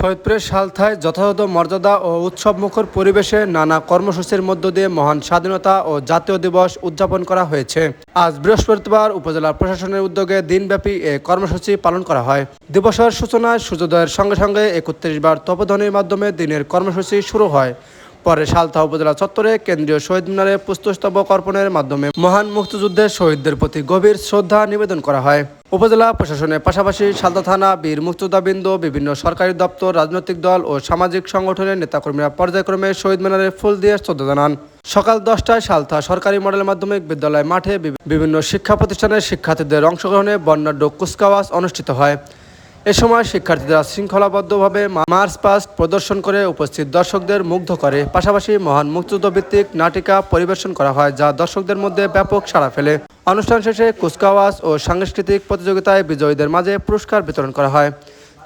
ফরিদপুরের সালথায় যথাযথ মর্যাদা ও উৎসবমুখর পরিবেশে নানা কর্মসূচির মধ্য দিয়ে মহান স্বাধীনতা ও জাতীয় দিবস উদযাপন করা হয়েছে। আজ বৃহস্পতিবার উপজেলা প্রশাসনের উদ্যোগে দিনব্যাপী এ কর্মসূচি পালন করা হয়। দিবসের সূচনায় সূর্যোদয়ের সঙ্গে সঙ্গে ৩১ বার তপধ্বনির মাধ্যমে দিনের কর্মসূচি শুরু হয়। পরে সালথা উপজেলা চত্বরে কেন্দ্রীয় শহীদ মিনারে পুষ্পস্তবক অর্পণের মাধ্যমে মহান মুক্তিযুদ্ধের শহীদদের প্রতি গভীর শ্রদ্ধা নিবেদন করা হয়। উপজেলা প্রশাসনের পাশাপাশি সালথা থানা, বীর মুক্তিযোদ্ধাবৃন্দ, বিভিন্ন সরকারি দপ্তর, রাজনৈতিক দল ও সামাজিক সংগঠনের নেতাকর্মীরা পর্যায়ক্রমে শহীদ মিনারে ফুল দিয়ে শ্রদ্ধা জানান। সকাল 10টায় সালথা সরকারি মডেল মাধ্যমিক বিদ্যালয় মাঠে বিভিন্ন শিক্ষা প্রতিষ্ঠানের শিক্ষার্থীদের অংশগ্রহণে বর্ণাঢ্য কুচকাওয়াজ অনুষ্ঠিত হয়। এ সময় শিক্ষার্থীরা শৃঙ্খলাবদ্ধভাবে মার্চ পাস্ট প্রদর্শন করে উপস্থিত দর্শকদের মুগ্ধ করে। পাশাপাশি মহান মুক্তিযুদ্ধ ভিত্তিক নাটিকা পরিবেশন করা হয়, যা দর্শকদের মধ্যে ব্যাপক সাড়া ফেলে। অনুষ্ঠান শেষে কুচকাওয়াজ ও সাংস্কৃতিক প্রতিযোগিতায় বিজয়ীদের মাঝে পুরস্কার বিতরণ করা হয়।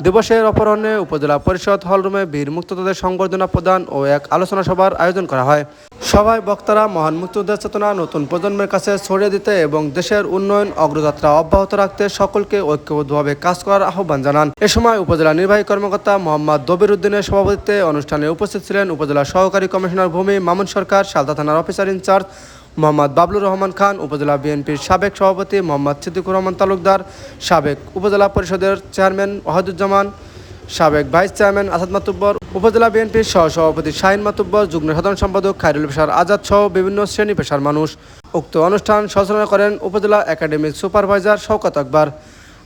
দিবসের অপরাহ্নে উপজেলা পরিষদ হলরুমে বীর মুক্তিযোদ্ধাদের সংবর্ধনা প্রদান ও এক আলোচনা সভার আয়োজন করা হয়। সভায় বক্তারা মহান মুক্তিযুদ্ধের চেতনা নতুন প্রজন্মের কাছে ছড়িয়ে দিতে এবং দেশের উন্নয়ন অগ্রযাত্রা অব্যাহত রাখতে সকলকে ঐক্যবদ্ধভাবে কাজ করার আহ্বান জানান। এ সময় উপজেলা নির্বাহী কর্মকর্তা মোহাম্মদ দবির উদ্দিনের সভাপতিত্বে অনুষ্ঠানে উপস্থিত ছিলেন উপজেলা সহকারী কমিশনার ভূমি মামুন সরকার, সালথা থানার অফিসার ইনচার্জ মোহাম্মদ বাবলুর রহমান খান, উপজেলা বিএনপির সাবেক সভাপতি মোহাম্মদ সিদ্দিকুর রহমান তালুকদার, সাবেক উপজেলা পরিষদের চেয়ারম্যান ওয়াহিদুজ্জামান, সাবেক ভাইস চেয়ারম্যান আসাদ মাতুব্বর, উপজেলা বিএনপির সহসভাপতি শাহিন মাতুব্বর, যুগ্ম সাধারণ সম্পাদক খায়রুল পেশার আজাদ সহ বিভিন্ন শ্রেণী পেশার মানুষ। উক্ত অনুষ্ঠান সঞ্চালনা করেন উপজেলা একাডেমিক সুপারভাইজার শওকত আকবর।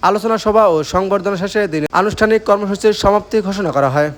আলোচনা সভা ও সংবর্ধনা শেষে দিনের আনুষ্ঠানিক কর্মসূচির সমাপ্তি ঘোষণা করা হয়।